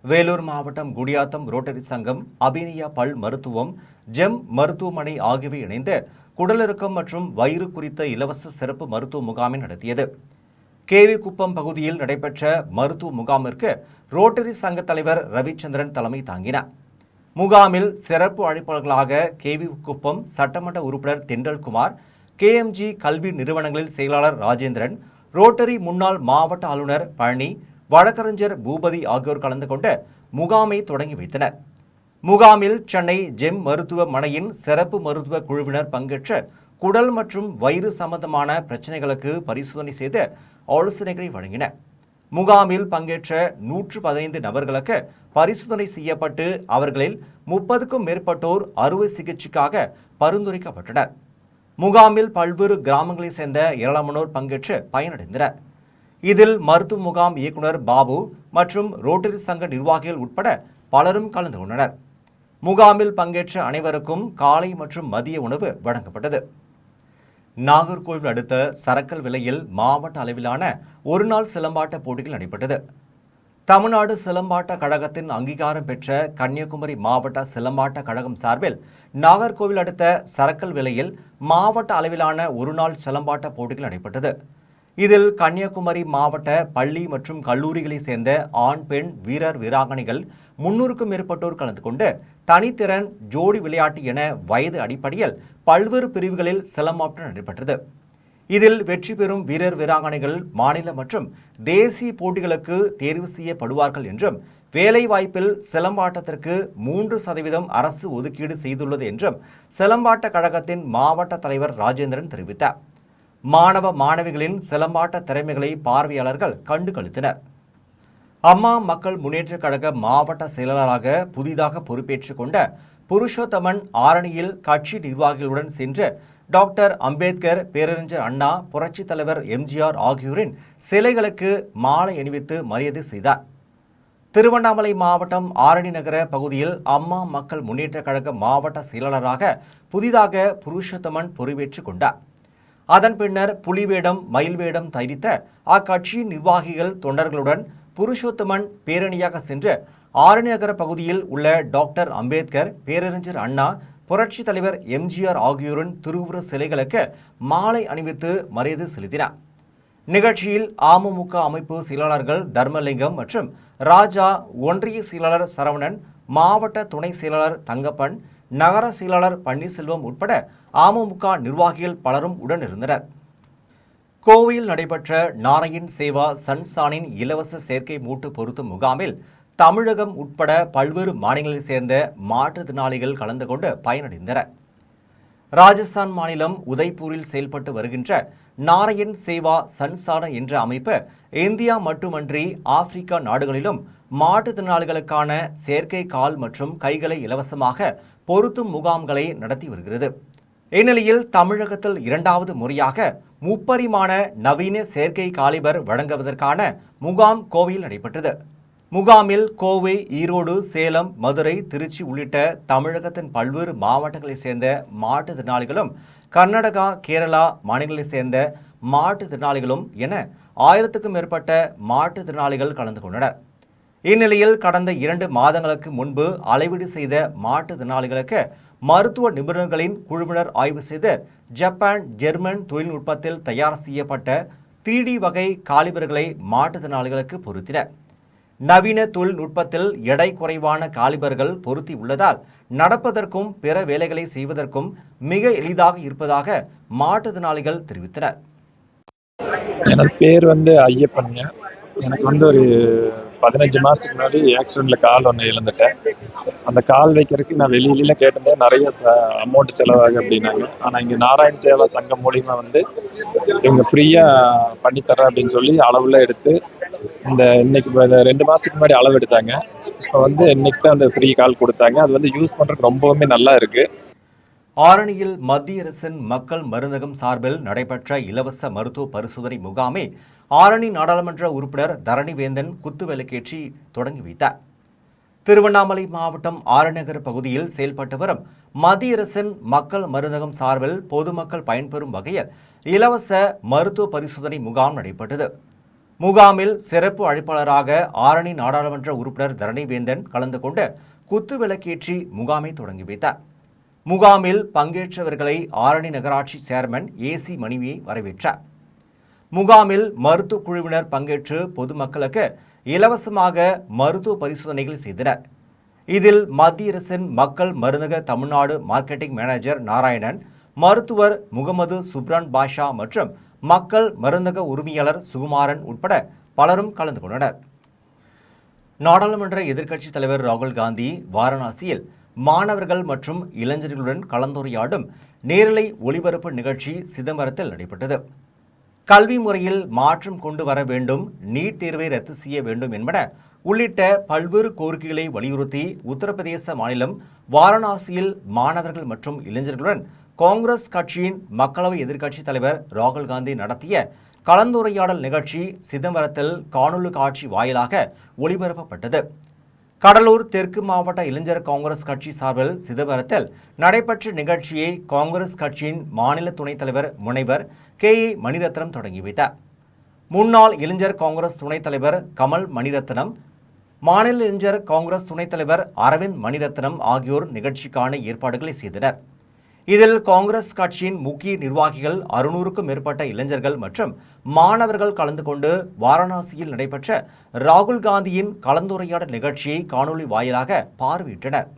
வேலூர் மாவட்டம் குடியாத்தம் ரோட்டரி சங்கம், அபினியா பல் மருத்துவம், ஜெம் மருத்துவமனை ஆகியவை இணைந்து குடலிறுக்கம் மற்றும் வயிறு குறித்த இலவச சிறப்பு மருத்துவ முகாமை நடத்தியது. கேவி குப்பம் பகுதியில் நடைபெற்ற மருத்துவ முகாமிற்கு ரோட்டரி சங்க தலைவர் ரவிச்சந்திரன் தலைமை தாங்கினார். முகாமில் சிறப்பு அழைப்பாளர்களாக கேவி குப்பம் சட்டமன்ற உறுப்பினர் தென்றல்குமார், KMG கல்வி நிறுவனங்களில் செயலாளர் ராஜேந்திரன், ரோட்டரி முன்னாள் மாவட்ட ஆளுநர் பழனி, வழக்கறிஞர் பூபதி ஆகியோர் கலந்து கொண்டு முகாமை தொடங்கி வைத்தனர். முகாமில் சென்னை ஜெம் மருத்துவமனையின் சிறப்பு மருத்துவ குழுவினர் பங்கேற்று குடல் மற்றும் வயிறு சம்பந்தமான பிரச்சனைகளுக்கு பரிசோதனை செய்து ஆலோசனைகளை வழங்கினர். முகாமில் பங்கேற்ற 115 நபர்களுக்கு பரிசோதனை செய்யப்பட்டு அவர்களில் 30க்கும் மேற்பட்டோர் அறுவை சிகிச்சைக்காக பரிந்துரைக்கப்பட்டனர். முகாமில் பல்வேறு கிராமங்களைச் சேர்ந்த ஏராளமானோர் பங்கேற்று பயனடைந்தனர். இதில் மருத்துவ முகாம் இயக்குனர் பாபு மற்றும் ரோட்டரி சங்க நிர்வாகிகள் உட்பட பலரும் கலந்து கொண்டனர். முகாமில் பங்கேற்ற அனைவருக்கும் காலை மற்றும் மதிய உணவு வழங்கப்பட்டது. நாகர்கோவில் அடுத்த சரக்கல் விலையில் மாவட்ட அளவிலான ஒருநாள் சிலம்பாட்ட போட்டிகள் நடைபெற்றது. தமிழ்நாடு சிலம்பாட்ட கழகத்தின் அங்கீகாரம் பெற்ற கன்னியாகுமரி மாவட்ட சிலம்பாட்ட கழகம் சார்பில் நாகர்கோவில் அடுத்த சரக்கல் விலையில் மாவட்ட அளவிலான ஒருநாள் சிலம்பாட்ட போட்டிகள் நடைபெற்றது. இதில் கன்னியாகுமரி மாவட்ட பள்ளி மற்றும் கல்லூரிகளைச் சேர்ந்த ஆண், பெண் வீரர் வீராங்கனைகள் 300க்கும் மேற்பட்டோர் கலந்து கொண்டு தனித்திறன், ஜோடி விளையாட்டு என வயது அடிப்படையில் பல்வேறு பிரிவுகளில் சிலம்பாட்டம் நடைபெற்றது. இதில் வெற்றி பெறும் வீரர் வீராங்கனைகள் மாநில மற்றும் தேசிய போட்டிகளுக்கு தேர்வு செய்யப்படுவார்கள் என்றும், வேலைவாய்ப்பில் சிலம்பாட்டத்திற்கு 3% அரசு ஒதுக்கீடு செய்துள்ளது என்றும் சிலம்பாட்ட கழகத்தின் மாவட்ட தலைவர் ராஜேந்திரன் தெரிவித்தார். மாணவ மாணவிகளின் சிலம்பாட்ட திறமைகளை பார்வையாளர்கள் கண்டு களித்தனர். அம்மா மக்கள் முன்னேற்றக் கழக மாவட்ட செயலாளராக புதிதாக பொறுப்பேற்றுக் கொண்ட புருஷோத்தமன் ஆரணியில் கட்சி நிர்வாகிகளுடன் சென்று டாக்டர் அம்பேத்கர், பேரறிஞர் அண்ணா, புரட்சித் தலைவர் MGR ஆகியோரின் சிலைகளுக்கு மாலை அணிவித்து மரியாதை செய்தார். திருவண்ணாமலை மாவட்டம் ஆரணி நகர பகுதியில் அம்மா மக்கள் முன்னேற்றக் கழக மாவட்ட செயலாளராக புதிதாக புருஷோத்தமன் பொறுப்பேற்றுக் கொண்டார். அதன் பின்னர் புலிவேடம், மயில் வேடம் தரித்த அக்கட்சியின் நிர்வாகிகள் தொண்டர்களுடன் புருஷோத்தமன் பேரணியாக சென்று ஆரணி நகர பகுதியில் உள்ள டாக்டர் அம்பேத்கர், பேரறிஞர் அண்ணா, புரட்சி தலைவர் MGR ஆகியோரின் திருவுருவ சிலைகளுக்கு மாலை அணிவித்து மரியாதை செலுத்தினார். நிகழ்ச்சியில் அமமுக அமைப்பு செயலாளர்கள் தர்மலிங்கம் மற்றும் ராஜா, ஒன்றிய செயலாளர் சரவணன், மாவட்ட துணை செயலாளர் தங்கப்பன், நகர செயலாளர் பன்னீர்செல்வம் உட்பட அமமுக நிர்வாகிகள் பலரும் உடனிருந்தனர். கோவையில் நடைபெற்ற நாராயண் சேவா சன்சானின் இலவச செயற்கை மூட்டு பொருத்தும் முகாமில் தமிழகம் உட்பட பல்வேறு மாநிலங்களைச் சேர்ந்த மாற்றுத்திறனாளிகள் கலந்து கொண்டு பயனடைந்தனர். ராஜஸ்தான் மாநிலம் உதய்பூரில் செயல்பட்டு வருகின்ற நாராயண் சேவா சன்சான என்ற அமைப்பு இந்தியா மட்டுமன்றி ஆப்பிரிக்கா நாடுகளிலும் மாற்றுத்திறனாளிகளுக்கான செயற்கை கால் மற்றும் கைகளை இலவசமாக பொருத்தும் முகாம்களை நடத்தி வருகிறது. இந்நிலையில் தமிழகத்தில் 2வது முறையாக 3பரிமாண நவீன செயற்கை காலிபர் வழங்குவதற்கான முகாம் கோவையில் நடைபெற்றது. முகாமில் கோவை, ஈரோடு, சேலம், மதுரை, திருச்சி உள்ளிட்ட தமிழகத்தின் பல்வேறு மாவட்டங்களைச் சேர்ந்த மாற்றுத்திறனாளிகளும், கர்நாடகா, கேரளா மாநிலங்களைச் சேர்ந்த மாற்றுத்திறனாளிகளும் என 1000க்கும் மேற்பட்ட மாற்றுத்திறனாளிகள் கலந்து கொண்டனர். இந்நிலையில் கடந்த 2 மாதங்களுக்கு முன்பு அளவீடு செய்த மாற்றுத்திறனாளிகளுக்கு மருத்துவ நிபுணர்களின் குழுவினர் ஆய்வு செய்து ஜப்பான், ஜெர்மன் தொழில்நுட்பத்தில் தயார் செய்யப்பட்ட 3D வகை காலிபர்களை மாற்றுத்திறனாளிகளுக்கு பொருத்தினர். நவீன தொழில்நுட்பத்தில் எடை குறைவான காலிபர்கள் பொருத்தி உள்ளதால் நடப்பதற்கும் பிற வேலைகளை செய்வதற்கும் மிக எளிதாக இருப்பதாக மாற்றுத்திறனாளிகள் தெரிவித்தனர். எனது பேர் ஐயப்பன்ங்க. எனக்கு ஒரு 15 மாதத்துக்கு முன்னாடி ஆக்சிடெண்ட்டில் கால் ஒன்று இழந்துட்டேன். அந்த கால் வைக்கிறதுக்கு நான் வெளியிலாம் கேட்டிருந்தேன், நிறைய அமௌண்ட் செலவாகும் அப்படின்னாங்க. ஆனால் இங்கே நாராயண் சேவா சங்கம் மூலிமா இவங்க ஃப்ரீயாக பண்ணித்தரேன் அப்படின்னு சொல்லி அளவுல எடுத்து இன்னைக்கு 2 மாதத்துக்கு முன்னாடி அளவு எடுத்தாங்க. இப்போ இன்னைக்கு தான் அந்த ஃப்ரீ கால் கொடுத்தாங்க. அது யூஸ் பண்ணுறதுக்கு ரொம்பவுமே நல்லா இருக்குது. ஆரணியில் மத்திய அரசின் மக்கள் மருந்தகம் சார்பில் நடைபெற்ற இலவச மருத்துவ பரிசோதனை முகாமை ஆரணி நாடாளுமன்ற உறுப்பினர் தரணிவேந்தன் குத்துவிளக்கேற்றி தொடங்கி வைத்தார். திருவண்ணாமலை மாவட்டம் ஆரநகர் பகுதியில் செயல்பட்டு வரும் மத்திய அரசின் மக்கள் மருந்தகம் சார்பில் பொதுமக்கள் பயன்பெறும் வகையில் இலவச மருத்துவ பரிசோதனை முகாம் நடைபெற்றது. முகாமில் சிறப்பு அழைப்பாளராக ஆரணி நாடாளுமன்ற உறுப்பினர் தரணிவேந்தன் கலந்து கொண்டு குத்துவிளக்கேற்றி முகாமை தொடங்கி வைத்தார். முகாமில் பங்கேற்றவர்களை ஆரணி நகராட்சி சேர்மன் ஏசி மணியை வரவேற்றார். முகாமில் மருத்துவ குழுவினர் பங்கேற்று பொதுமக்களுக்கு இலவசமாக மருத்துவ பரிசோதனைகள் செய்தனர். இதில் மத்திய அரசின் மக்கள் மருந்தக தமிழ்நாடு மார்க்கெட்டிங் மேனேஜர் நாராயணன், மருத்துவர் முகமது சுப்ரான் பாஷா மற்றும் மக்கள் மருந்தக உரிமையாளர் சுகுமாரன் உட்பட பலரும் கலந்து கொண்டனர். நாடாளுமன்ற எதிர்க்கட்சித் தலைவர் ராகுல் காந்தி வாரணாசியில் மாணவர்கள் மற்றும் இளைஞர்களுடன் கலந்துரையாடும் நேரலை ஒளிபரப்பு நிகழ்ச்சி சிதம்பரத்தில் நடைபெற்றது. கல்வி முறையில் மாற்றம் கொண்டு வர வேண்டும், நீட் தேர்வை ரத்து செய்ய வேண்டும் என்பன உள்ளிட்ட பல்வேறு கோரிக்கைகளை வலியுறுத்தி உத்தரப்பிரதேச மாநிலம் வாரணாசியில் மாணவர்கள் மற்றும் இளைஞர்களுடன் காங்கிரஸ் கட்சியின் மக்களவை எதிர்க்கட்சித் தலைவர் ராகுல் காந்தி நடத்திய கலந்துரையாடல் நிகழ்ச்சி சிதம்பரத்தில் காணொலி காட்சி வாயிலாக ஒளிபரப்பப்பட்டது. கடலூர் தெற்கு மாவட்ட இளைஞர் காங்கிரஸ் கட்சி சார்பில் சிதம்பரத்தில் நடைபெற்ற நிகழ்ச்சியை காங்கிரஸ் கட்சியின் மாநில துணைத் தலைவர் முனைவர் கே ஏ மணிரத்னம் தொடங்கி வைத்தார். முன்னாள் இளைஞர் காங்கிரஸ் துணைத் தலைவர் கமல் மணிரத்னம், மாநில இளைஞர் காங்கிரஸ் துணைத் தலைவர் அரவிந்த் மணிரத்னம் ஆகியோர் நிகழ்ச்சிக்கான ஏற்பாடுகளை செய்தனர். இதில் காங்கிரஸ் கட்சியின் முக்கிய நிர்வாகிகள், 600க்கும் மேற்பட்ட இளைஞர்கள் மற்றும் மாணவர்கள் கலந்து கொண்டு வாரணாசியில் நடைபெற்ற ராகுல் காந்தியின் கலந்துரையாடல் நிகழ்ச்சியை காணொலி வாயிலாக பார்வையிட்டனர்.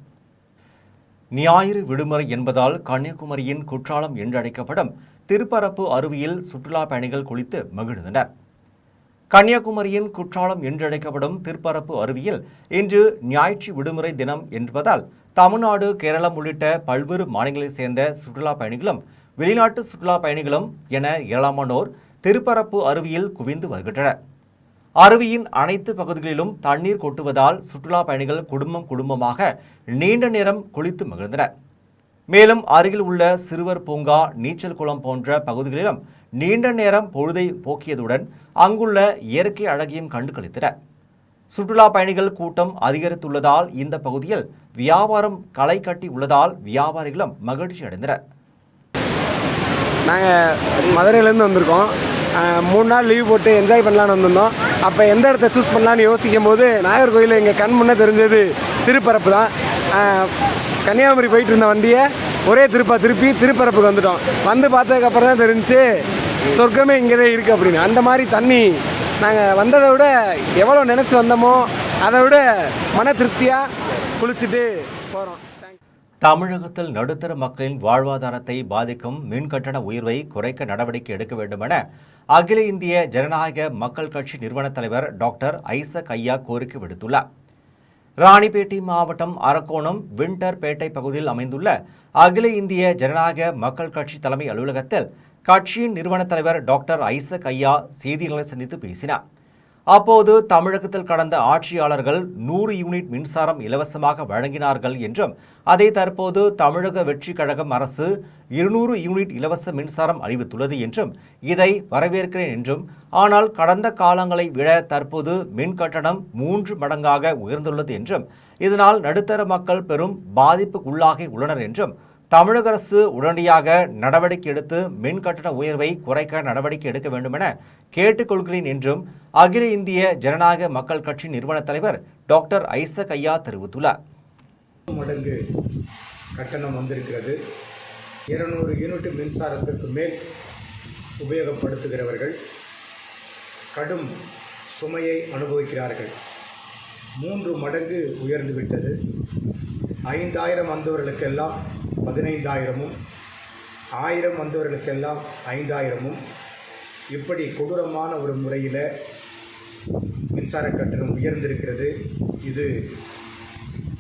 ஞாயிறு விடுமுறை என்பதால் கன்னியாகுமரியின் குற்றாலம் என்றழைக்கப்படும் திருப்பரப்பு அருவியில் சுற்றுலா பயணிகள் குளித்து மகிழ்ந்தனர். கன்னியாகுமரியின் குற்றாலம் என்றழைக்கப்படும் திருப்பரப்பு அருவியில் இன்று ஞாயிற்று விடுமுறை தினம் என்பதால் தமிழ்நாடு, கேரளம் உள்ளிட்ட பல்வேறு மாநிலங்களைச் சேர்ந்த சுற்றுலா பயணிகளும் வெளிநாட்டு சுற்றுலா பயணிகளும் என ஏராளமானோர் திருப்பரப்பு அருவியில் குவிந்து வருகின்றனர். அருவியின் அனைத்து பகுதிகளிலும் தண்ணீர் கொட்டுவதால் சுற்றுலா பயணிகள் குடும்பமாக நீண்ட நேரம் குளித்து மகிழ்ந்தனர். மேலும் அருகில் உள்ள சிறுவர் பூங்கா, நீச்சல் குளம் போன்ற பகுதிகளிலும் நீண்ட நேரம் பொழுதை போக்கியதுடன் அங்குள்ள இயற்கை அழகையும் கண்டு களித்தனர். சுற்றுலா பயணிகள் கூட்டம் அதிகரித்துள்ளதால் இந்த பகுதியில் வியாபாரம் களை கட்டி உள்ளதால் வியாபாரிகளும் மகிழ்ச்சி அடைந்தனர். நாங்கள் மதுரையிலேருந்து வந்திருக்கோம். 3 நாள் லீவ் போட்டு என்ஜாய் பண்ணலான்னு வந்திருந்தோம். அப்போ எந்த இடத்த சூஸ் பண்ணலான்னு யோசிக்கும் போது நாகர்கோவில் எங்கள் கண் முன்னே தெரிஞ்சது திருப்பரப்பு தான். கன்னியாகுமரி போயிட்டு இருந்த வண்டியை ஒரே திருப்பி திருப்பரப்புக்கு வந்துட்டோம். வந்து பார்த்ததுக்கப்புறம் தான் தெரிஞ்சு சொர்க்கமே இங்கே தான் இருக்குது அப்படின்னு. அந்த மாதிரி தண்ணி நாங்கள் வந்ததை விட எவ்வளோ நினச்சி வந்தோமோ அதை விட மன திருப்தியாக குளிச்சுட்டு போகிறோம். தமிழகத்தில் நடுத்தர மக்களின் வாழ்வாதாரத்தை பாதிக்கும் மின் கட்டண உயர்வை குறைக்க நடவடிக்கை எடுக்க வேண்டும் என அகில இந்திய ஜனநாயக மக்கள் கட்சி நிறுவன தலைவர் டாக்டர் ஐசக் ஐயா கோரிக்கை விடுத்துள்ளார். ராணிப்பேட்டை மாவட்டம் அரக்கோணம் விண்டர்பேட்டை பகுதியில் அமைந்துள்ள அகில இந்திய ஜனநாயக மக்கள் கட்சி தலைமை அலுவலகத்தில் கட்சியின் நிறுவன தலைவர் டாக்டர் ஐசக் ஐயா செய்தியாளர்களை சந்தித்து பேசினார். அப்போது தமிழகத்தில் கடந்த ஆட்சியாளர்கள் 100 யூனிட் மின்சாரம் இலவசமாக வழங்கினார்கள் என்றும், அதை தற்போது தமிழக வெற்றி கழகம் அரசு 200 யூனிட் இலவச மின்சாரம் அறிவித்துள்ளது என்றும், இதை வரவேற்கிறேன் என்றும், ஆனால் கடந்த காலங்களை விட தற்போது மின் கட்டணம் 3 மடங்காக உயர்ந்துள்ளது என்றும், இதனால் நடுத்தர மக்கள் பெரும் பாதிப்புக்குள்ளாகி உள்ளனர் என்றும், தமிழக அரசு உடனடியாக நடவடிக்கை எடுத்து மின் கட்டண உயர்வை குறைக்க நடவடிக்கை எடுக்க வேண்டும் என கேட்டுக்கொள்கிறேன் என்றும் அகில இந்திய ஜனநாயக மக்கள் கட்சி நிறுவன தலைவர் டாக்டர் ஐசக் ஐயா தெரிவித்துள்ளார். மடங்கு கட்டணம் வந்திருக்கிறது. 200 யூனிட் மின்சாரத்திற்கு மேல் உபயோகப்படுத்துகிறவர்கள் கடும் சுமையை அனுபவிக்கிறார்கள். 3 மடங்கு உயர்ந்துவிட்டது. 5000 வந்தவர்களுக்கெல்லாம் 15,000-ம், 1000 வந்தவர்களுக்கெல்லாம் 5,000-ம், இப்படி கொடூரமான ஒரு முறையில் மின்சார கட்டணம் உயர்ந்திருக்கிறது. இது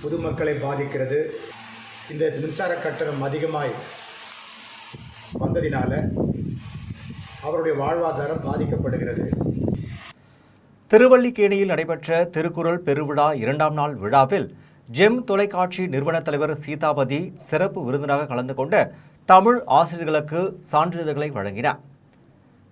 பொதுமக்களை பாதிக்கிறது. இந்த மின்சார கட்டணம் அதிகமாய் வந்ததினால அவருடைய வாழ்வாதாரம் பாதிக்கப்படுகிறது. திருவல்லிக்கேணியில் நடைபெற்ற திருக்குறள் பெருவிழா 2ஆம் நாள் விழாவில் ஜெம் தொலைக்காட்சி நிறுவன தலைவர் சீதாபதி சிறப்பு விருந்தினராக கலந்து கொண்டு தமிழ் ஆசிரியர்களுக்கு சான்றிதழ்களை வழங்கினார்.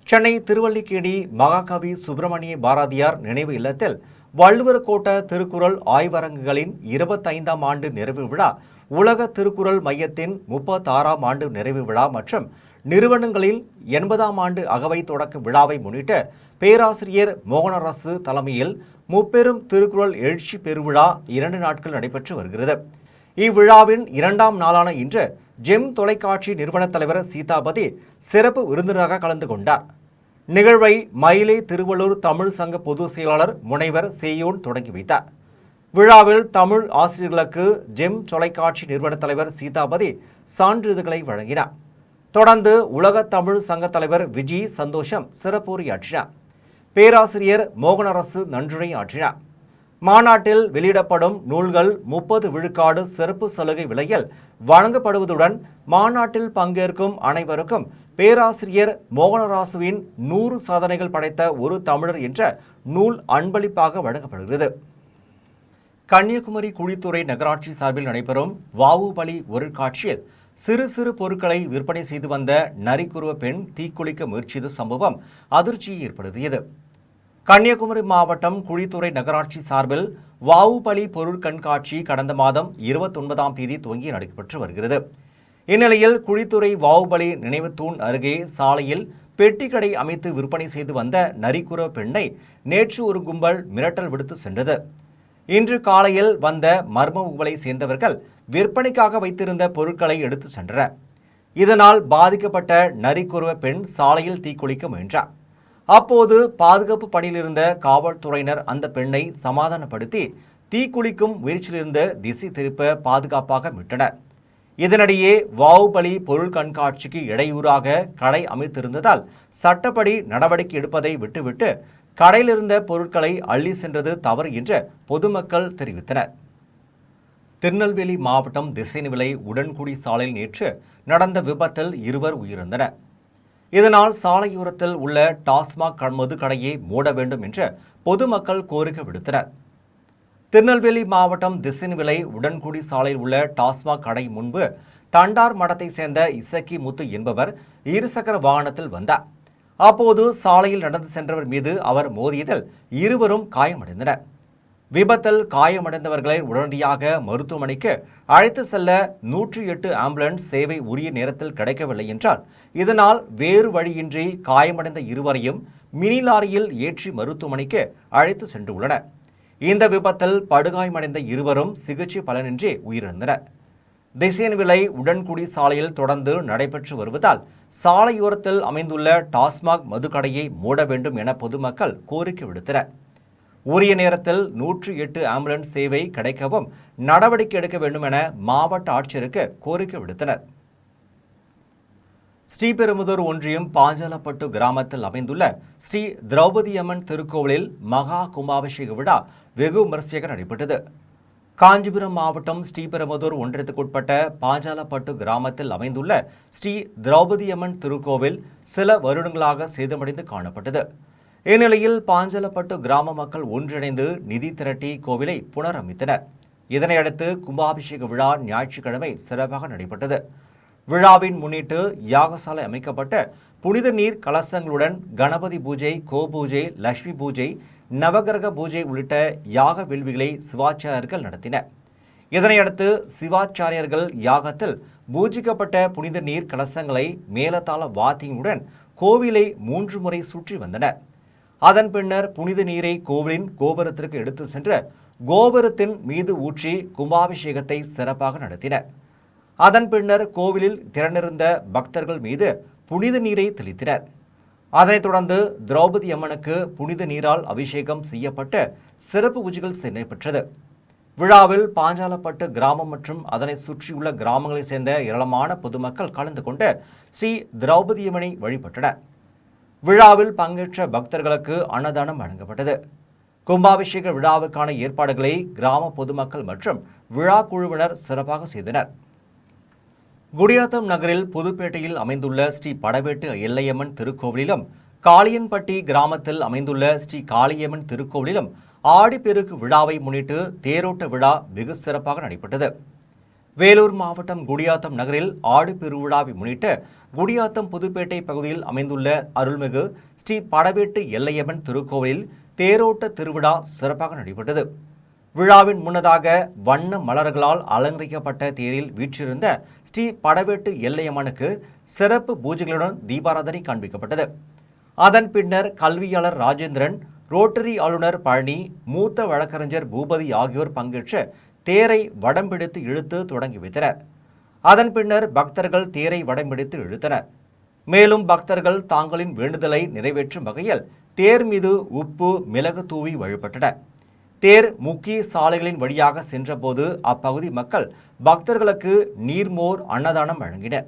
சென்னை திருவல்லிக்கேணி மகாகவி சுப்பிரமணிய பாரதியார் நினைவு இல்லத்தில் வள்ளுவர் கோட்ட திருக்குறள் ஆய்வரங்குகளின் 25ஆம் ஆண்டு நிறைவு விழா உலக திருக்குறள் மையத்தின் 36ஆம் ஆண்டு நிறைவு விழா மற்றும் நிறுவனங்களில் 80ஆம் ஆண்டு அகவை தொடக்க விழாவை முன்னிட்டு பேராசிரியர் மோகனரசு தலைமையில் முப்பெரும் திருக்குறள் எழுச்சி பெருவிழா 2 நாட்கள் நடைபெற்று வருகிறது. இவ்விழாவின் 2ஆம் நாளான இன்று ஜெம் தொலைக்காட்சி நிறுவன தலைவர் சீதாபதி சிறப்பு விருந்தினராக கலந்து கொண்டார். நிகழ்வை மயிலை திருவள்ளூர் தமிழ் சங்க பொதுச் செயலாளர் முனைவர் சேயோன் தொடங்கி வைத்தார். விழாவில் தமிழ் ஆசிரியர்களுக்கு ஜெம் தொலைக்காட்சி நிறுவன தலைவர் சீதாபதி சான்றிதழ்களை வழங்கினார். தொடர்ந்து உலக தமிழ் சங்க தலைவர் விஜி சந்தோஷம் சிறப்புரையாற்றினார். பேராசிரியர் மோகனரசு நன்றியை ஆற்றினார். மாநாட்டில் வெளியிடப்படும் நூல்கள் 30 விழுக்காடு சிறப்பு சலுகை விலையில் வழங்கப்படுவதுடன் மாநாட்டில் பங்கேற்கும் அனைவருக்கும் பேராசிரியர் மோகனராசுவின் 100 சாதனைகள் படைத்த ஒரு தமிழர் என்ற நூல் அன்பளிப்பாக வழங்கப்படுகிறது. கன்னியாகுமரி குழித்துறை நகராட்சி சார்பில் நடைபெறும் வாவுபலி பொருட்காட்சியில் சிறு சிறு பொருட்களை விற்பனை செய்து வந்த நரிக்குருவ பெண் தீக்குளிக்க முயற்சித்த சம்பவம் அதிர்ச்சியை ஏற்படுத்தியது. கன்னியாகுமரி மாவட்டம் குழித்துறை நகராட்சி சார்பில் வாவுபலி பொருள் கண்காட்சி கடந்த மாதம் 29ஆம் தேதி துவங்கி நடைபெற்று வருகிறது. இந்நிலையில் குழித்துறை வாவுபலி நினைவு தூண் அருகே சாலையில் பெட்டிக்கடை அமைத்து விற்பனை செய்து வந்த நரிக்குருவ பெண்ணை நேற்று ஒரு கும்பல் மிரட்டல் விடுத்து சென்றது. இன்று காலையில் வந்த மர்ம கும்பலை சேர்ந்தவர்கள் விற்பனைக்காக வைத்திருந்த பொருட்களை எடுத்து சென்றனர். இதனால் பாதிக்கப்பட்ட நரிக்குருவ பெண் சாலையில் தீக்குளிக்க முயன்றார். அப்போது பாதுகாப்பு பணியில் இருந்த காவல்துறையினர் அந்த பெண்ணை சமாதானப்படுத்தி தீக்குளிக்கும் முயற்சியிலிருந்து திசை திருப்ப பாதுகாப்பாக மீட்டனர். இதனிடையே வாவுபலி பொருள் கண்காட்சிக்கு இடையூறாக கடை அமைத்திருந்ததால் சட்டப்படி நடவடிக்கை எடுப்பதை விட்டுவிட்டு கடையிலிருந்த பொருட்களை அள்ளி சென்றது தவறு என்று பொதுமக்கள் தெரிவித்தனர். திருநெல்வேலி மாவட்டம் திசைநிலை உடன்குடி சாலையில் நேற்று நடந்த விபத்தில் 2 உயிரிழந்தனர். இதனால் சாலையோரத்தில் உள்ள டாஸ்மாக் மதுக்கடையை மூட வேண்டும் என்று பொதுமக்கள் கோரிக்கை விடுத்தனர். திருநெல்வேலி மாவட்டம் திசைநிலை உடன்குடி சாலையில் உள்ள டாஸ்மாக் கடை முன்பு தண்டார் மடத்தை சேர்ந்த இசக்கி முத்து என்பவர் இருசக்கர வாகனத்தில் வந்தார். அப்போது சாலையில் நடந்து சென்றவர் மீது அவர் மோதியதில் 2 காயமடைந்தனர். விபத்தில் காயமடைந்தவர்களை உடனடியாக மருத்துவமனைக்கு அழைத்து செல்ல 108 ஆம்புலன்ஸ் சேவை உரிய நேரத்தில் கிடைக்கவில்லை என்றால் இதனால் வேறு வழியின்றி காயமடைந்த 2 மினி லாரியில் ஏற்றி மருத்துவமனைக்கு அழைத்து சென்றுள்ளனர். இந்த விபத்தில் படுகாயமடைந்த 2 சிகிச்சை பலனின்றி உயிரிழந்தனர். திசையன்விளை உடன்குடி சாலையில் தொடர்ந்து நடைபெற்று வருவதால் சாலையோரத்தில் அமைந்துள்ள டாஸ்மாக் மதுக்கடையை மூட வேண்டும் என பொதுமக்கள் கோரிக்கை விடுத்தனர். உரிய நேரத்தில் 108 ஆம்புலன்ஸ் சேவை கிடைக்கவும் நடவடிக்கை எடுக்க வேண்டும் என மாவட்ட ஆட்சியருக்கு கோரிக்கை விடுத்தனர். ஸ்ரீபெரும்புதூர் ஒன்றியம் பாஞ்சாலப்பட்டு கிராமத்தில் அமைந்துள்ள ஸ்ரீ திரௌபதி அம்மன் திருக்கோவிலில் மகா கும்பாபிஷேக விழா வெகு விமரிசையாக நடைபெற்றது. காஞ்சிபுரம் மாவட்டம் ஸ்ரீபெரும்புதூர் ஒன்றியத்துக்குட்பட்ட பாஞ்சாலப்பட்டு கிராமத்தில் அமைந்துள்ள ஸ்ரீ திரௌபதி அம்மன் திருக்கோவில் சில வருடங்களாக சேதமடைந்து காணப்பட்டது. இந்நிலையில் பாஞ்சாலப்பட்டு கிராம மக்கள் ஒன்றிணைந்து நிதி திரட்டி கோவிலை புனரமைத்தனர். இதனையடுத்து கும்பாபிஷேக விழா ஞாயிற்றுக்கிழமை சிறப்பாக நடைபெற்றது. விழாவின் முன்னிட்டு யாகசாலை அமைக்கப்பட்ட புனித நீர் கலசங்களுடன் கணபதி பூஜை, கோபூஜை, லட்சுமி பூஜை, நவகிரக பூஜை உள்ளிட்ட யாக வேள்விகளை சிவாச்சாரியர்கள் நடத்தினர். இதனையடுத்து சிவாச்சாரியர்கள் யாகத்தில் பூஜிக்கப்பட்ட புனித நீர் கலசங்களை மேலதாள வாத்தியங்களுடன் கோவிலை 3 முறை சுற்றி வந்தனர். அதன் பின்னர் புனித நீரை கோவிலின் கோபுரத்திற்கு எடுத்து சென்று கோபுரத்தின் மீது ஊற்றி கும்பாபிஷேகத்தை சிறப்பாக நடத்தினர். அதன் பின்னர் கோவிலில் திரண்டிருந்த பக்தர்கள் மீது புனித நீரை தெளித்தனர். அதனைத் தொடர்ந்து திரௌபதி அம்மனுக்கு புனித நீரால் அபிஷேகம் செய்யப்பட்டு சிறப்பு பூஜைகள் நடைபெற்றது. விழாவில் பாஞ்சாலப்பட்டு கிராமம் மற்றும் அதனை சுற்றியுள்ள கிராமங்களைச் சேர்ந்த ஏராளமான பொதுமக்கள் கலந்து கொண்டு ஸ்ரீ திரௌபதி அம்மனை வழிபட்டனர். விழாவில் பங்கேற்ற பக்தர்களுக்கு அன்னதானம் வழங்கப்பட்டது. கும்பாபிஷேக விழாவுக்கான ஏற்பாடுகளை கிராம பொதுமக்கள் மற்றும் விழா குழுவினர் சிறப்பாக செய்தனர். குடியாத்தம் நகரில் புதுப்பேட்டையில் அமைந்துள்ள ஸ்ரீ படவேட்டு எல்லையம்மன் திருக்கோவிலிலும் காளியன்பட்டி கிராமத்தில் அமைந்துள்ள ஸ்ரீ காளியம்மன் திருக்கோவிலிலும் ஆடிப்பெருக்கு விழாவை முன்னிட்டு தேரோட்ட விழா வெகு சிறப்பாக நடைபெற்றது. வேலூர் மாவட்டம் குடியாத்தம் நகரில் ஆடிப்பெருவிழாவை முன்னிட்டு குடியாத்தம் புதுப்பேட்டை பகுதியில் அமைந்துள்ள அருள்மிகு ஸ்ரீ படவேட்டு எல்லையம்மன் திருக்கோவிலில் தேரோட்ட திருவிழா சிறப்பாக நடைபெற்றது. விழாவின் முன்னதாக வண்ண மலர்களால் அலங்கரிக்கப்பட்ட தேரில் வீற்றிருந்த ஸ்ரீ படவேட்டு எல்லையம்மனுக்கு சிறப்பு பூஜைகளுடன் தீபாராதனை காண்பிக்கப்பட்டது. அதன் பின்னர் கல்வியாளர் ராஜேந்திரன், ரோட்டரி ஆளுநர் பழனி, மூத்த வழக்கறிஞர் பூபதி ஆகியோர் பங்கேற்று தேரை வடம் பிடித்து இழுத்து தொடங்கி வைத்தனர். அதன் பின்னர் பக்தர்கள் தேரை வடம் பிடித்து இழுத்தனர். மேலும் பக்தர்கள் தாங்களின் வேண்டுதலை நிறைவேற்றும் வகையில் தேர் மீது உப்பு, மிளகு தூவி வழிபட்டனர். தேர் முக்கிய சாலைகளின் வழியாக சென்றபோது அப்பகுதி மக்கள் பக்தர்களுக்கு நீர்மோர், அன்னதானம் வழங்கினர்.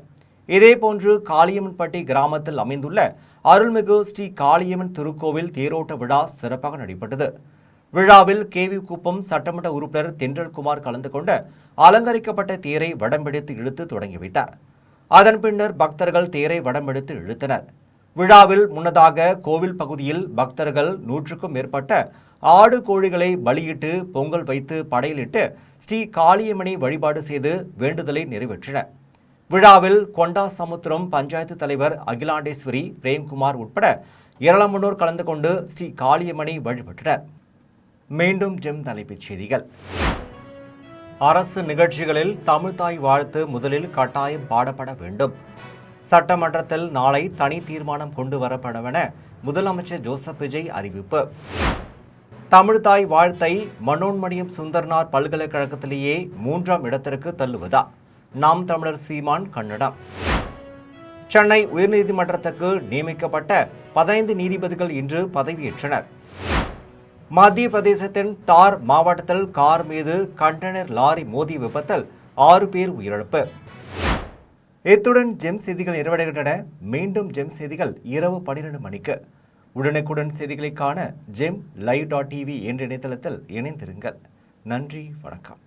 இதேபோன்று காளியம்மன்பட்டி கிராமத்தில் அமைந்துள்ள அருள்மிகு ஸ்ரீ காளியம்மன் திருக்கோவில் தேரோட்ட விழா சிறப்பாக நடைபெற்றது. விழாவில் கேவி குப்பம் சட்டமன்ற உறுப்பினர் தென்றல்குமார் கலந்து கொண்டு அலங்கரிக்கப்பட்ட தேரை வடம்பிடித்து இழுத்து தொடங்கி வைத்தார். அதன் பின்னர் பக்தர்கள் தேரை வடம்பிடித்து இழுத்தனர். விழாவில் முன்னதாக கோவில் பகுதியில் பக்தர்கள் 100க்கும் மேற்பட்ட ஆடு, கோழிகளை பலியிட்டு பொங்கல் வைத்து படையலிட்டு ஸ்ரீ காளியம்மனை வழிபாடு செய்து வேண்டுதலை நிறைவேற்றினர். விழாவில் கொண்டாசமுத்திரம் பஞ்சாயத்து தலைவர் அகிலாண்டேஸ்வரி, பிரேம்குமார் உட்பட ஏராளமானோர் கலந்து கொண்டு ஸ்ரீ காளியம்மனை வழிபட்டனர். மீண்டும் ஜெம் தலைப்புச் செய்திகள். அரசு நிகழ்ச்சிகளில் தமிழ்தாய் வாழ்த்து முதலில் கட்டாயம் பாடப்பட வேண்டும். சட்டமன்றத்தில் நாளை தனி தீர்மானம் கொண்டு வரப்படும் என முதலமைச்சர் ஜோசப் விஜய் அறிவிப்பு. தமிழ்தாய் வாழ்த்தை மனோன்மணியம் சுந்தரனார் பல்கலைக்கழகத்திலேயே 3ஆம் இடத்திற்கு தள்ளுவதா? நாம் தமிழர் சீமான் கன்னடம். சென்னை உயர்நீதிமன்றத்துக்கு நியமிக்கப்பட்ட 15 நீதிபதிகள் இன்று பதவியேற்றனர். மத்திய பிரதேசத்தின் தார் மாவட்டத்தில் கார் மீது கண்டெய்னர் லாரி மோதிய விபத்தில் 6 பேர் உயிரிழப்பு. இத்துடன் ஜெம் செய்திகள் நிறைவடைகின்றன. மீண்டும் ஜெம் செய்திகள் இரவு 12 மணிக்கு. உடனுக்குடன் செய்திகளை காண GemLive.tv என்ற இணையதளத்தில் இணைந்திருங்கள். நன்றி, வணக்கம்.